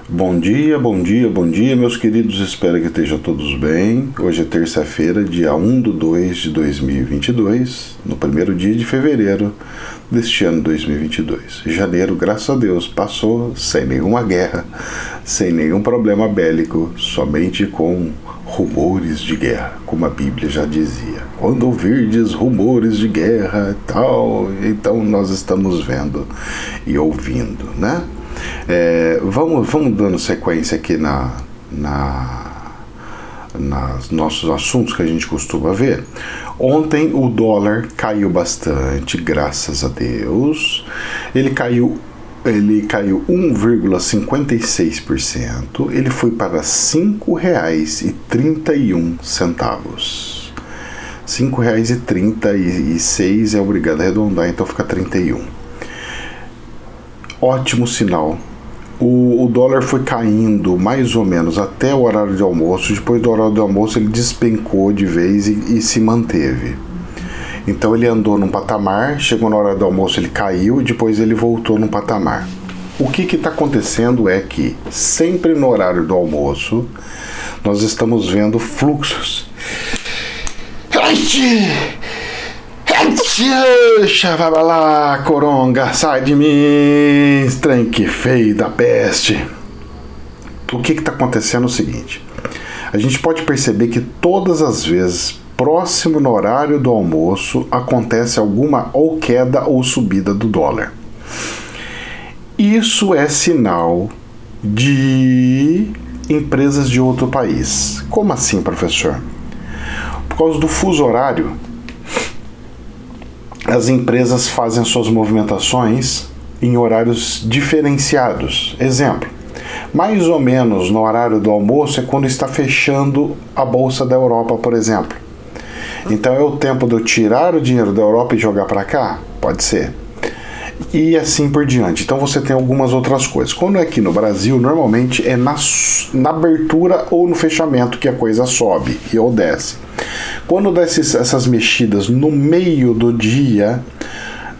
Bom dia, bom dia, bom dia, meus queridos, espero que estejam todos bem. Hoje é terça-feira, dia 1/2 de 2022, no primeiro dia de fevereiro deste ano 2022. Janeiro, graças a Deus, passou sem nenhuma guerra, sem nenhum problema bélico, somente com rumores de guerra, como a Bíblia já dizia. Quando ouvirdes rumores de guerra e tal, então nós estamos vendo e ouvindo, né? Vamos dando sequência aqui nos nossos assuntos que a gente costuma ver. Ontem o dólar caiu bastante, graças a Deus. Ele caiu 1,56%. Ele foi para R$ 5,31. R$ 5,36 é obrigado a arredondar, então fica 31. Ótimo sinal. O dólar foi caindo mais ou menos até o horário de almoço. Depois do horário de almoço ele despencou de vez e se manteve. Então ele andou num patamar, chegou na hora do almoço ele caiu e depois ele voltou num patamar. O que está acontecendo é que sempre no horário do almoço nós estamos vendo fluxos. Vai lá, coronga, sai de mim, trem que feio da peste. O que está acontecendo é o seguinte: a gente pode perceber que todas as vezes, próximo no horário do almoço, acontece alguma ou queda ou subida do dólar. Isso é sinal de empresas de outro país. Como assim, professor? Por causa do fuso horário, as empresas fazem suas movimentações em horários diferenciados. Exemplo, mais ou menos no horário do almoço é quando está fechando a Bolsa da Europa, por exemplo. Então é o tempo de eu tirar o dinheiro da Europa e jogar para cá? Pode ser. E assim por diante. Então você tem algumas outras coisas. Quando é aqui no Brasil, normalmente é na abertura ou no fechamento que a coisa sobe ou desce. Quando dá essas mexidas no meio do dia,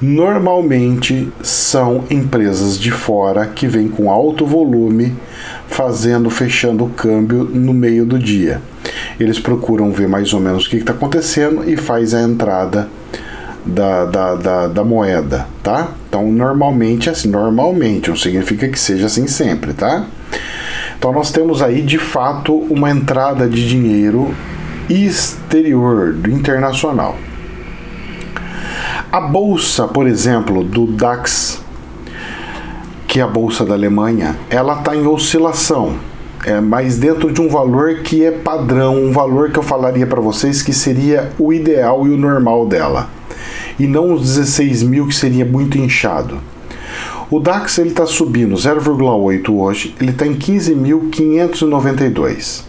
normalmente são empresas de fora que vêm com alto volume fechando o câmbio no meio do dia. Eles procuram ver mais ou menos o que está acontecendo e faz a entrada da moeda, tá? Então normalmente é assim, normalmente, não significa que seja assim sempre, tá? Então nós temos aí de fato uma entrada de dinheiro exterior, internacional. A bolsa, por exemplo, do DAX, que é a bolsa da Alemanha, ela está em oscilação, mas dentro de um valor que é padrão, um valor que eu falaria para vocês que seria o ideal e o normal dela, e não os 16 mil, que seria muito inchado. O DAX está subindo 0,8 hoje, ele está em 15.592.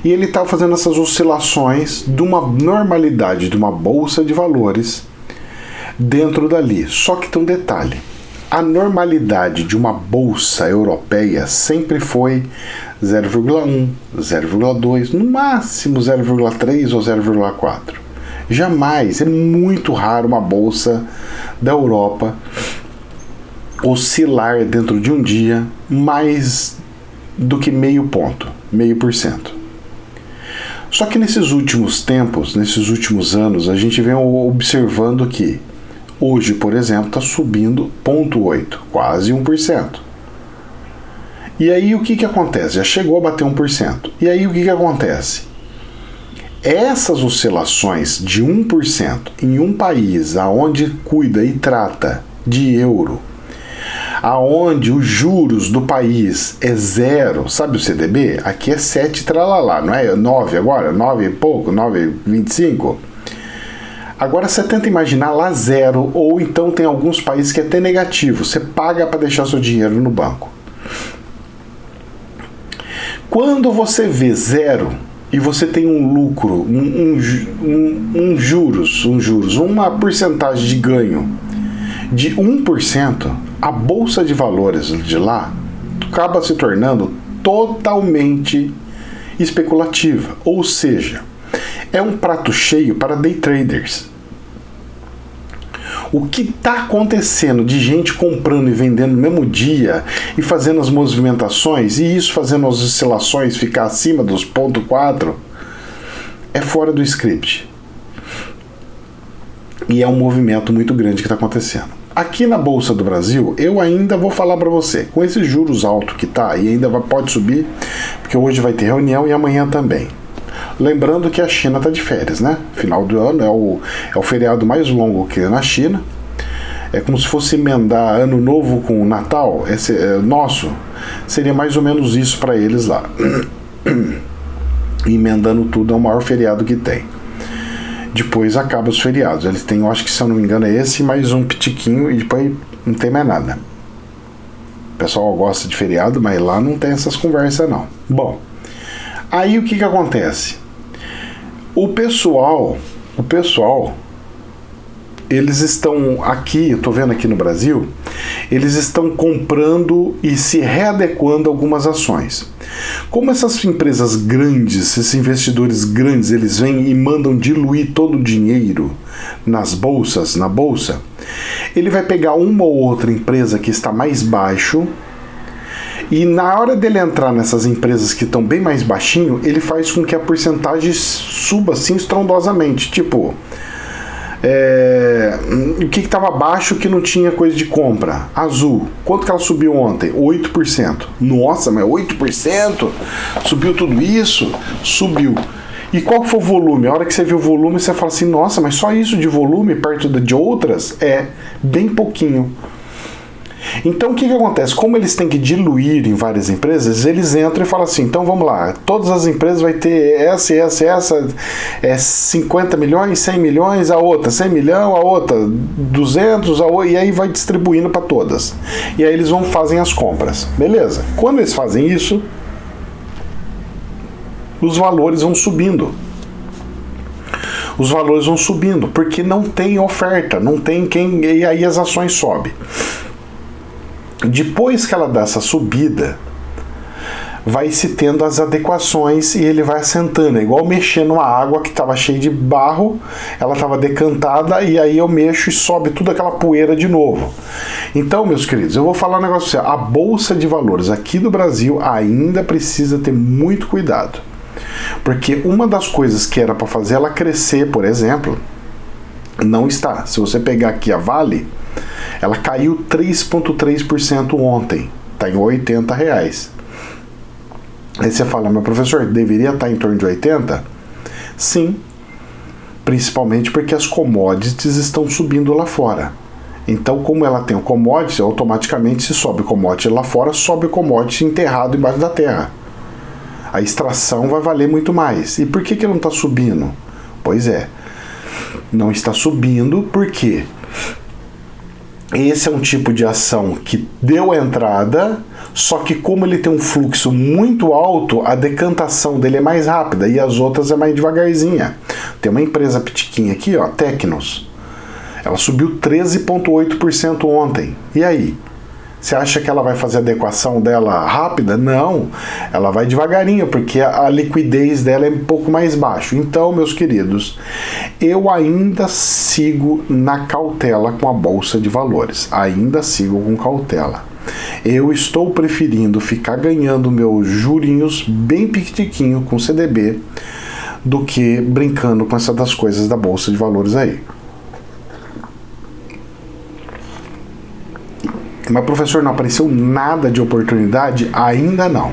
E ele está fazendo essas oscilações de uma normalidade de uma bolsa de valores dentro dali. Só que tem um detalhe: a normalidade de uma bolsa europeia sempre foi 0,1, 0,2, no máximo 0,3 ou 0,4. Jamais, é muito raro uma bolsa da Europa oscilar dentro de um dia mais do que meio ponto, 0,5%. Só que nesses últimos tempos, nesses últimos anos, a gente vem observando que hoje, por exemplo, está subindo 0,8%, quase 1%. E aí o que acontece? Já chegou a bater 1%. E aí o que acontece? Essas oscilações de 1% em um país aonde cuida e trata de euro, aonde os juros do país é zero, sabe o CDB? Aqui é 7 tralalá, não é 9 agora? 9 e pouco, 9,25? Agora você tenta imaginar lá zero, ou então tem alguns países que é até negativo, você paga para deixar seu dinheiro no banco. Quando você vê zero e você tem um lucro, juros, uma porcentagem de ganho de 1%, a bolsa de valores de lá acaba se tornando totalmente especulativa, ou seja, é um prato cheio para day traders. O que está acontecendo de gente comprando e vendendo no mesmo dia e fazendo as movimentações, e isso fazendo as oscilações ficar acima dos 0,4, é fora do script. E é um movimento muito grande que está acontecendo. Aqui na Bolsa do Brasil, eu ainda vou falar para você, com esses juros altos que tá, e ainda pode subir, porque hoje vai ter reunião e amanhã também. Lembrando que a China está de férias, né? Final do ano é o feriado mais longo que é na China. É como se fosse emendar Ano Novo com Natal. Nosso seria mais ou menos isso para eles lá. Emendando tudo, é o maior feriado que tem. Depois acaba os feriados. Eles têm, eu acho que se eu não me engano, é esse mais um pitiquinho e depois não tem mais nada. O pessoal gosta de feriado, mas lá não tem essas conversas não. Bom, aí o que acontece? O pessoal, eles estão aqui, eu tô vendo aqui no Brasil, eles estão comprando e se readequando a algumas ações. Como essas empresas grandes, esses investidores grandes, eles vêm e mandam diluir todo o dinheiro na bolsa, ele vai pegar uma ou outra empresa que está mais baixo, e na hora dele entrar nessas empresas que estão bem mais baixinho, ele faz com que a porcentagem suba assim estrondosamente. Tipo, o que estava baixo que não tinha coisa de compra? Azul. Quanto que ela subiu ontem? 8%. Nossa, mas 8%? Subiu tudo isso? Subiu. E qual foi o volume? A hora que você vê o volume, você fala assim, nossa, mas só isso de volume perto de outras? É, bem pouquinho. Então o que acontece? Como eles têm que diluir em várias empresas, eles entram e falam assim, então vamos lá, todas as empresas vai ter essa, 50 milhões, 100 milhões, a outra 100 milhões, a outra 200, e aí vai distribuindo para todas. E aí eles fazem as compras. Beleza. Quando eles fazem isso, os valores vão subindo. Os valores vão subindo, porque não tem oferta, não tem quem, e aí as ações sobem. Depois que ela dá essa subida, vai se tendo as adequações e ele vai assentando. É igual mexer numa água que estava cheia de barro, ela estava decantada e aí eu mexo e sobe toda aquela poeira de novo. Então, meus queridos, eu vou falar um negócio pra você. A Bolsa de Valores aqui do Brasil ainda precisa ter muito cuidado. Porque uma das coisas que era para fazer ela crescer, por exemplo, não está. Se você pegar aqui a Vale, ela caiu 3,3% ontem, está em R$80. Aí você fala, meu professor, deveria estar em torno de 80? Sim, principalmente porque as commodities estão subindo lá fora. Então, como ela tem o commodity, automaticamente se sobe o commodity lá fora, sobe o commodity enterrado embaixo da terra. A extração vai valer muito mais. E por que não está subindo? Pois é, não está subindo porque esse é um tipo de ação que deu entrada, só que como ele tem um fluxo muito alto, a decantação dele é mais rápida e as outras é mais devagarzinha. Tem uma empresa pitiquinha aqui, ó, Tecnos. Ela subiu 13,8% ontem. E aí? Você acha que ela vai fazer a adequação dela rápida? Não, ela vai devagarinho, porque a liquidez dela é um pouco mais baixa. Então, meus queridos, eu ainda sigo na cautela com a Bolsa de Valores. Ainda sigo com cautela. Eu estou preferindo ficar ganhando meus jurinhos bem piquitiquinho com CDB do que brincando com essas das coisas da Bolsa de Valores aí. Mas, professor, não apareceu nada de oportunidade? Ainda não.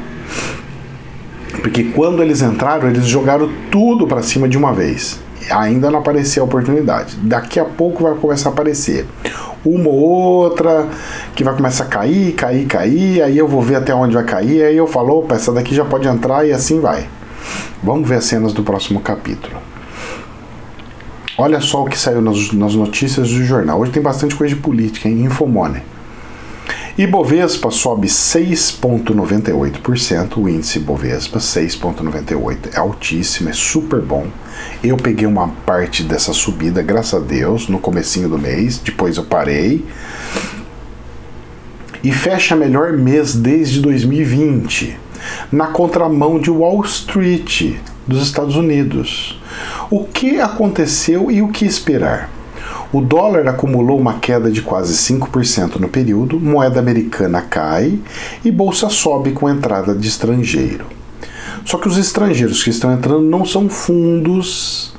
Porque quando eles entraram, eles jogaram tudo para cima de uma vez. Ainda não apareceu a oportunidade. Daqui a pouco vai começar a aparecer uma ou outra que vai começar a cair, aí eu vou ver até onde vai cair, aí eu falo, opa, essa daqui já pode entrar e assim vai. Vamos ver as cenas do próximo capítulo. Olha só o que saiu nas notícias do jornal. Hoje tem bastante coisa de política, hein? Infomoney. Ibovespa sobe 6,98%, o índice Ibovespa 6,98%, é altíssimo, é super bom. Eu peguei uma parte dessa subida, graças a Deus, no comecinho do mês, depois eu parei. E fecha melhor mês desde 2020, na contramão de Wall Street, dos Estados Unidos. O que aconteceu e o que esperar? O dólar acumulou uma queda de quase 5% no período, moeda americana cai e bolsa sobe com a entrada de estrangeiro. Só que os estrangeiros que estão entrando não são fundos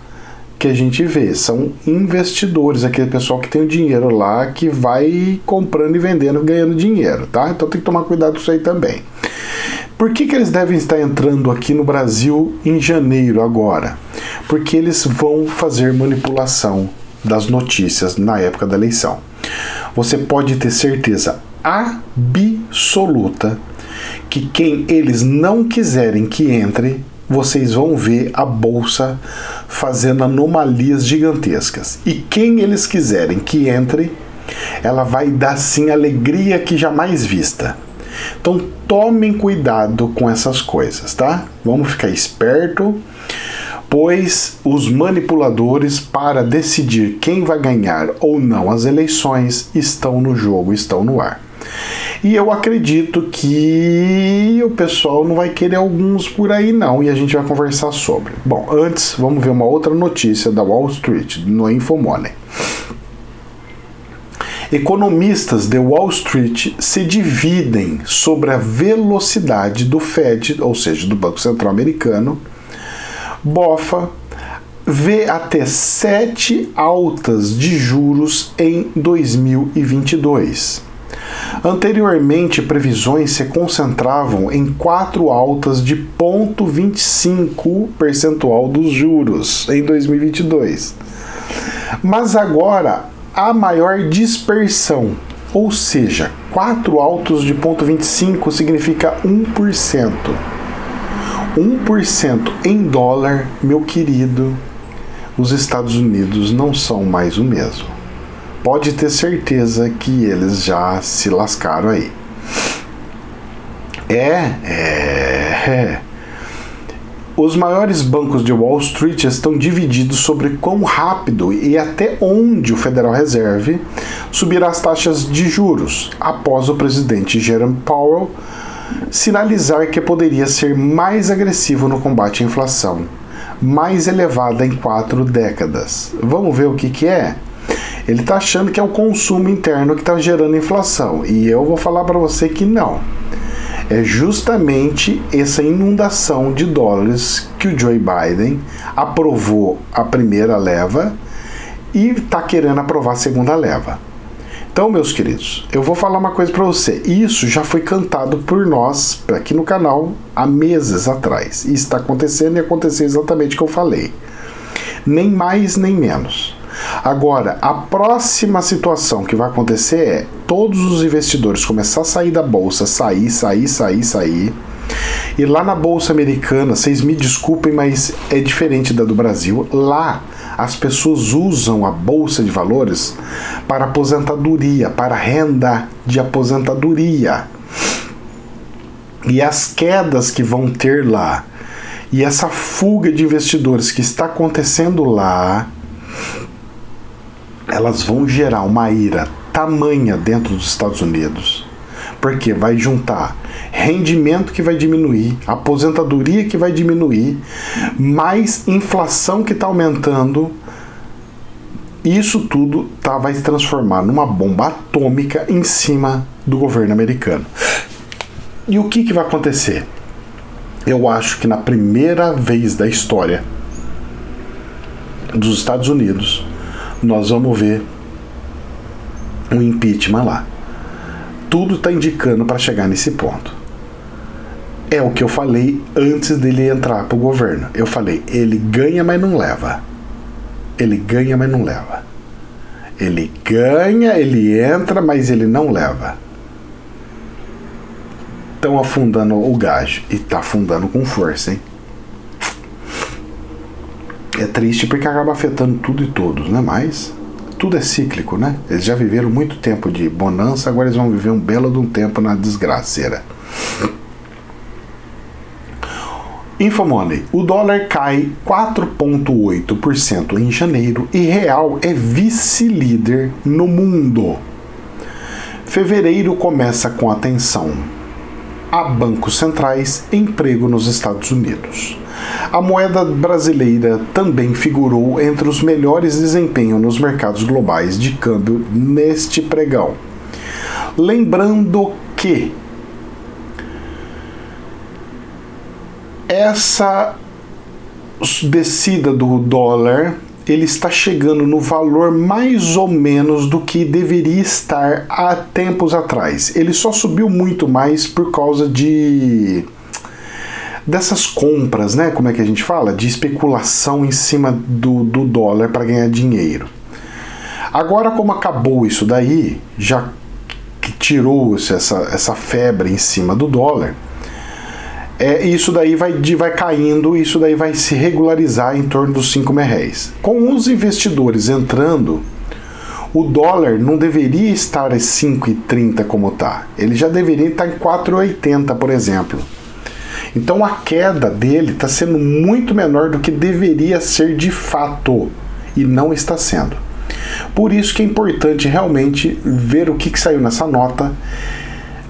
que a gente vê, são investidores, aquele pessoal que tem o dinheiro lá, que vai comprando e vendendo, ganhando dinheiro, tá? Então tem que tomar cuidado com isso aí também. Por que eles devem estar entrando aqui no Brasil em janeiro agora? Porque eles vão fazer manipulação das notícias na época da eleição. Você pode ter certeza absoluta que quem eles não quiserem que entre, vocês vão ver a bolsa fazendo anomalias gigantescas. E quem eles quiserem que entre, ela vai dar sim alegria que jamais vista. Então tomem cuidado com essas coisas, tá? Vamos ficar esperto, pois os manipuladores, para decidir quem vai ganhar ou não as eleições, estão no jogo, estão no ar. E eu acredito que o pessoal não vai querer alguns por aí não, e a gente vai conversar sobre. Bom, antes vamos ver uma outra notícia da Wall Street, no Infomoney. Economistas de Wall Street se dividem sobre a velocidade do Fed, ou seja, do Banco Central Americano. BOFA vê até 7 altas de juros em 2022. Anteriormente, previsões se concentravam em 4 altas de 0,25 percentual dos juros em 2022. Mas agora há maior dispersão, ou seja, 4 altos de 0,25 significa 1%. 1% em dólar, meu querido, os Estados Unidos não são mais o mesmo. Pode ter certeza que eles já se lascaram aí. Os maiores bancos de Wall Street estão divididos sobre quão rápido e até onde o Federal Reserve subirá as taxas de juros, após o presidente Jerome Powell sinalizar que poderia ser mais agressivo no combate à inflação, mais elevada em 4 décadas. Vamos ver o que é? Ele está achando que é o consumo interno que está gerando inflação, e eu vou falar para você que não. É justamente essa inundação de dólares que o Joe Biden aprovou a primeira leva e está querendo aprovar a segunda leva. Então, meus queridos, eu vou falar uma coisa para você. Isso já foi cantado por nós aqui no canal há meses atrás. E está acontecendo e aconteceu exatamente o que eu falei. Nem mais, nem menos. Agora, a próxima situação que vai acontecer é todos os investidores começar a sair da bolsa, sair. E lá na bolsa americana, vocês me desculpem, mas é diferente da do Brasil. Lá, as pessoas usam a bolsa de valores para aposentadoria, para renda de aposentadoria. E as quedas que vão ter lá, e essa fuga de investidores que está acontecendo lá, elas vão gerar uma ira tamanha dentro dos Estados Unidos, porque vai juntar rendimento que vai diminuir, aposentadoria que vai diminuir, mais inflação que está aumentando. Isso tudo vai se transformar numa bomba atômica em cima do governo americano. E o que vai acontecer? Eu acho que na primeira vez da história dos Estados Unidos, nós vamos ver um impeachment lá. Tudo está indicando para chegar nesse ponto. É o que eu falei antes dele entrar para o governo. Eu falei, ele ganha, mas não leva. Ele ganha, mas não leva. Ele ganha, ele entra, mas ele não leva. Estão afundando o gajo. E está afundando com força, hein? É triste porque acaba afetando tudo e todos, né? Mas tudo é cíclico, né? Eles já viveram muito tempo de bonança, agora eles vão viver um belo de um tempo na desgraceira. Infomoney. O dólar cai 4,8% em janeiro e real é vice-líder no mundo. Fevereiro começa com atenção. a bancos centrais, emprego nos Estados Unidos. A moeda brasileira também figurou entre os melhores desempenhos nos mercados globais de câmbio neste pregão. Lembrando que essa descida do dólar, ele está chegando no valor mais ou menos do que deveria estar há tempos atrás. Ele só subiu muito mais por causa dessas compras, né? Como é que a gente fala? De especulação em cima do dólar para ganhar dinheiro. Agora, como acabou isso daí, já que tirou-se essa febre em cima do dólar, isso daí vai caindo, isso daí vai se regularizar em torno dos R$5,000. Com os investidores entrando, o dólar não deveria estar a 5,30 como está. Ele já deveria estar em 4,80, por exemplo. Então a queda dele está sendo muito menor do que deveria ser de fato, e não está sendo. Por isso que é importante realmente ver o que saiu nessa nota,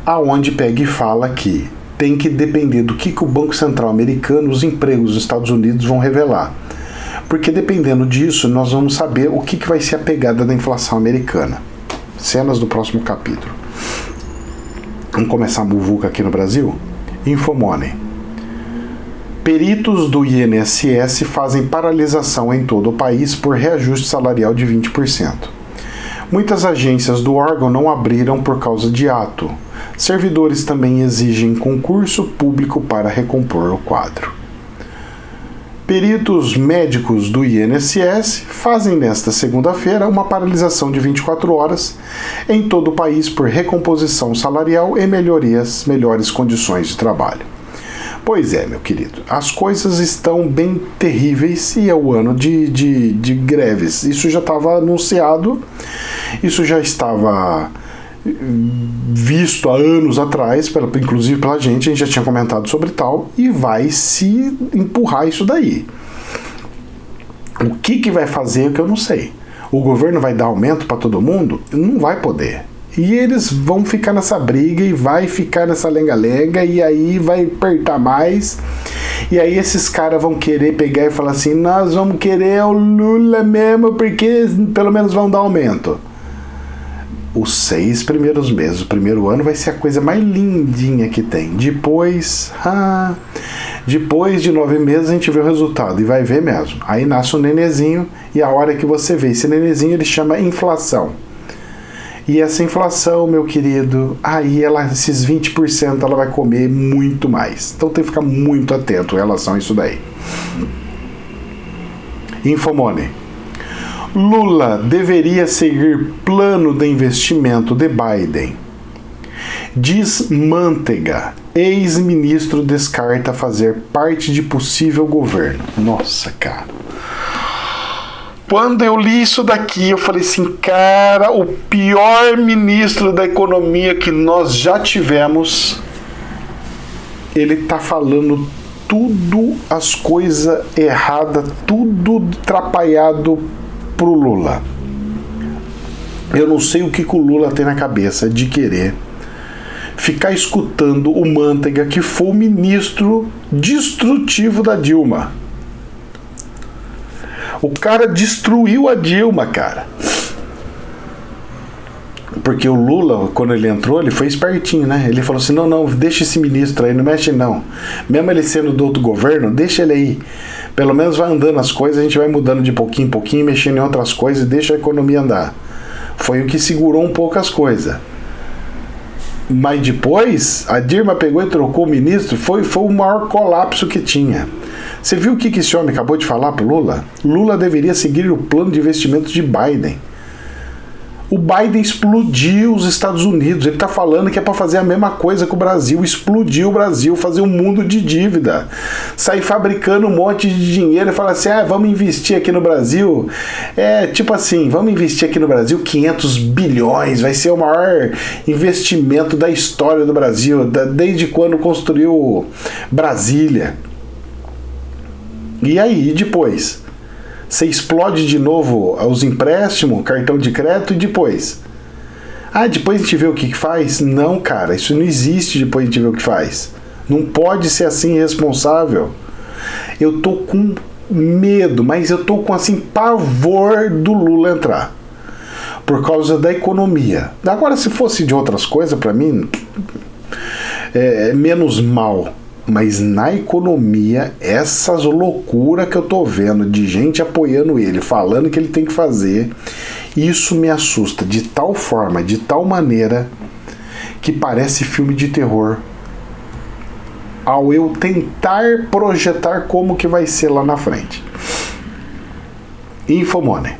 aonde pega e fala que tem que depender do que o Banco Central americano, os empregos dos Estados Unidos vão revelar. Porque dependendo disso, nós vamos saber o que vai ser a pegada da inflação americana. Cenas do próximo capítulo. Vamos começar a muvuca aqui no Brasil? Infomoney. Peritos do INSS fazem paralisação em todo o país por reajuste salarial de 20%. Muitas agências do órgão não abriram por causa de ato. Servidores também exigem concurso público para recompor o quadro. Peritos médicos do INSS fazem nesta segunda-feira uma paralisação de 24 horas em todo o país por recomposição salarial e melhores condições de trabalho. Pois é, meu querido, as coisas estão bem terríveis e é o ano de greves. Isso já estava anunciado, isso já estava visto há anos atrás, inclusive pela gente, a gente já tinha comentado sobre tal, e vai se empurrar isso daí. O que vai fazer é o que eu não sei. O governo vai dar aumento para todo mundo? Não vai poder. E eles vão ficar nessa briga e vai ficar nessa lenga-lenga e aí vai apertar mais. E aí esses caras vão querer pegar e falar assim, nós vamos querer o Lula mesmo porque pelo menos vão dar aumento. Os 6 primeiros meses, o primeiro ano vai ser a coisa mais lindinha que tem. Depois de 9 meses a gente vê o resultado e vai ver mesmo. Aí nasce um nenezinho e a hora que você vê esse nenezinho ele chama inflação. E essa inflação, meu querido, aí esses 20% ela vai comer muito mais. Então tem que ficar muito atento em relação a isso daí. Infomoney. Lula deveria seguir plano de investimento de Biden. Diz Manteiga, ex-ministro descarta fazer parte de possível governo. Nossa, cara. Quando eu li isso daqui, eu falei assim, cara, o pior ministro da economia que nós já tivemos, ele tá falando tudo as coisas erradas, tudo atrapalhado pro Lula. Eu não sei o que o Lula tem na cabeça de querer ficar escutando o Manteiga, que foi o ministro destrutivo da Dilma. O cara destruiu a Dilma, cara. Porque o Lula, quando ele entrou, ele foi espertinho, né? Ele falou assim, não, deixa esse ministro aí, não mexe não. Mesmo ele sendo do outro governo, deixa ele aí. Pelo menos vai andando as coisas, a gente vai mudando de pouquinho em pouquinho, mexendo em outras coisas e deixa a economia andar. Foi o que segurou um pouco as coisas. Mas depois, a Dilma pegou e trocou o ministro, foi o maior colapso que tinha. Você viu o que esse homem acabou de falar pro Lula? Lula deveria seguir o plano de investimentos de Biden. O Biden explodiu os Estados Unidos. Ele está falando que é para fazer a mesma coisa que o Brasil. Explodir o Brasil, fazer um mundo de dívida. Sair fabricando um monte de dinheiro e falar assim, vamos investir aqui no Brasil. Tipo assim, vamos investir aqui no Brasil 500 bilhões. Vai ser o maior investimento da história do Brasil, desde quando construiu Brasília. E aí, depois? Você explode de novo os empréstimos, cartão de crédito e depois? Ah, depois a gente vê o que faz? Não, cara, isso não existe depois a gente vê o que faz. Não pode ser assim irresponsável. Eu tô com medo, mas eu tô com assim pavor do Lula entrar. Por causa da economia. Agora, se fosse de outras coisas, pra mim, é menos mal. Mas na economia, essas loucuras que eu tô vendo de gente apoiando ele, falando que ele tem que fazer, isso me assusta de tal forma, de tal maneira, que parece filme de terror. Ao eu tentar projetar como que vai ser lá na frente. Infomoney.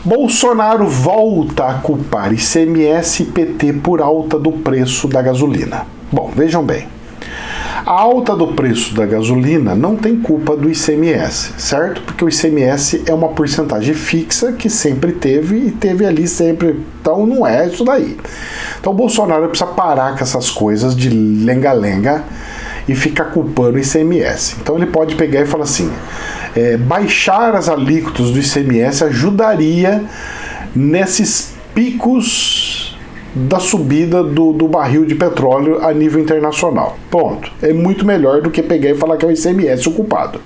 Bolsonaro volta a culpar ICMS e PT por alta do preço da gasolina. Bom, vejam bem. A alta do preço da gasolina não tem culpa do ICMS, certo? Porque o ICMS é uma porcentagem fixa que sempre teve e teve ali sempre. Então não é isso daí. Então o Bolsonaro precisa parar com essas coisas de lenga-lenga e ficar culpando o ICMS. Então ele pode pegar e falar assim, baixar as alíquotas do ICMS ajudaria nesses picos da subida do barril de petróleo a nível internacional. Ponto. É muito melhor do que pegar e falar que é o ICMS o culpado.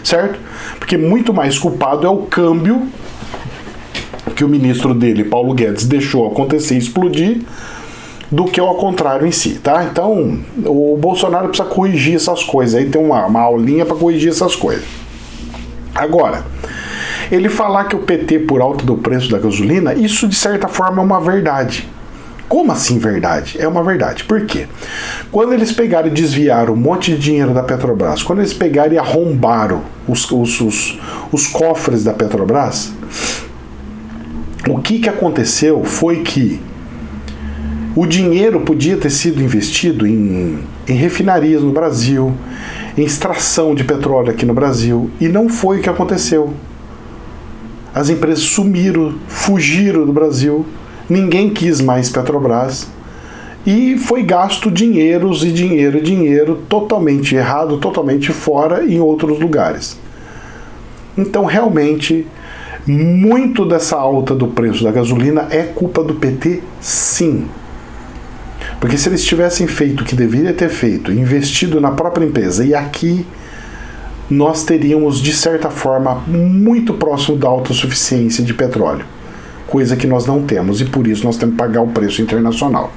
Certo? Porque muito mais culpado é o câmbio que o ministro dele, Paulo Guedes, deixou acontecer e explodir, do que ao contrário em si, tá? Então, o Bolsonaro precisa corrigir essas coisas. Aí tem uma aulinha para corrigir essas coisas. Agora, ele falar que o PT por alta do preço da gasolina, isso de certa forma é uma verdade. Como assim verdade? É uma verdade. Por quê? Quando eles pegaram e desviaram um monte de dinheiro da Petrobras, quando eles pegaram e arrombaram os cofres da Petrobras, o que aconteceu foi que o dinheiro podia ter sido investido em refinarias no Brasil, em extração de petróleo aqui no Brasil, e não foi o que aconteceu. As empresas sumiram, fugiram do Brasil, ninguém quis mais Petrobras, e foi gasto dinheiros e dinheiro totalmente errado, totalmente fora em outros lugares. Então, realmente, muito dessa alta do preço da gasolina é culpa do PT, sim. Porque se eles tivessem feito o que deveria ter feito, investido na própria empresa, e aqui nós teríamos, de certa forma, muito próximo da autossuficiência de petróleo. Coisa que nós não temos, e por isso nós temos que pagar o preço internacional.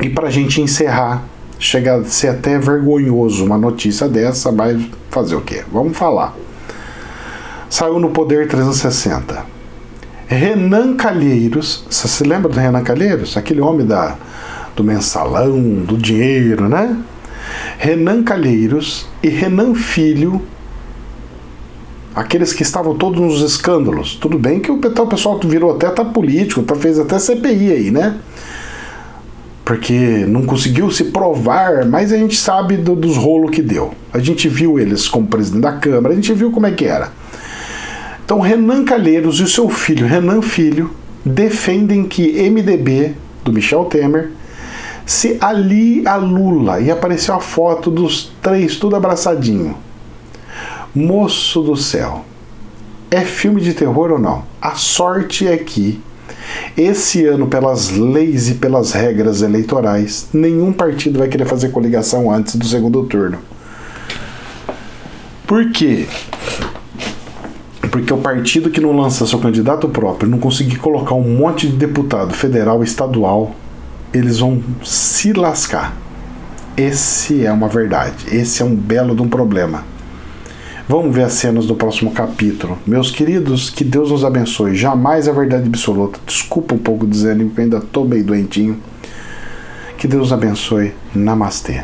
E para a gente encerrar, chega a ser até vergonhoso uma notícia dessa, mas fazer o quê? Vamos falar. Saiu no Poder 360. Renan Calheiros, você se lembra do Renan Calheiros? Aquele homem do mensalão, do dinheiro, né? Renan Calheiros e Renan Filho, aqueles que estavam todos nos escândalos. Tudo bem que o pessoal virou até político, fez até CPI aí, né? Porque não conseguiu se provar, mas a gente sabe dos rolos que deu. A gente viu eles como presidente da Câmara, a gente viu como é que era. Então, Renan Calheiros e o seu filho, Renan Filho, defendem que MDB, do Michel Temer, se alie a Lula. E apareceu a foto dos três, tudo abraçadinho. Moço do céu, é filme de terror ou não? A sorte é que, esse ano, pelas leis e pelas regras eleitorais, nenhum partido vai querer fazer coligação antes do segundo turno. Por quê? Porque o partido que não lança seu candidato próprio, não conseguir colocar um monte de deputado federal e estadual, eles vão se lascar. Esse é uma verdade. Esse é um belo de um problema. Vamos ver as cenas do próximo capítulo. Meus queridos, que Deus nos abençoe. Jamais a verdade absoluta. Desculpa um pouco o desânimo, porque eu ainda estou meio doentinho. Que Deus nos abençoe. Namastê.